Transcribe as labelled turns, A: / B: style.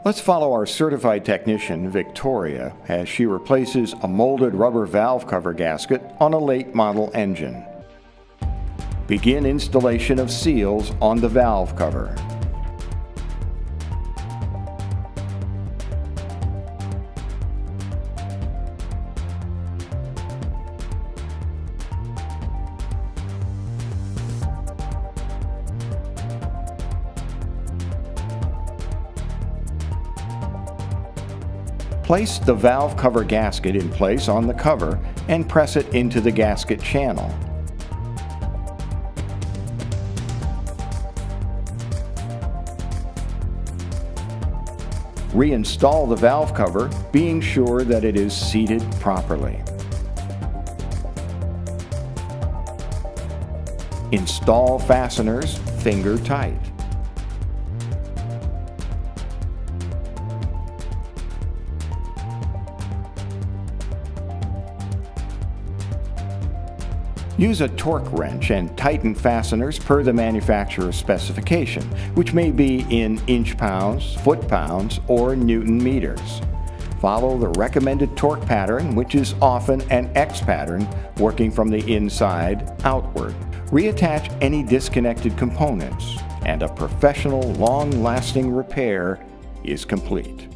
A: Let's follow our certified technician, Victoria, as she replaces a molded rubber valve cover gasket on a late model engine. Begin installation of seals on the valve cover. Place the valve cover gasket in place on the cover and press it into the gasket channel. Reinstall the valve cover, being sure that it is seated properly. Install fasteners finger tight. Use a torque wrench and tighten fasteners per the manufacturer's specification, which may be in inch-pounds, foot-pounds, or Newton-meters. Follow the recommended torque pattern, which is often an X pattern, working from the inside outward. Reattach any disconnected components, and a professional, long-lasting repair is complete.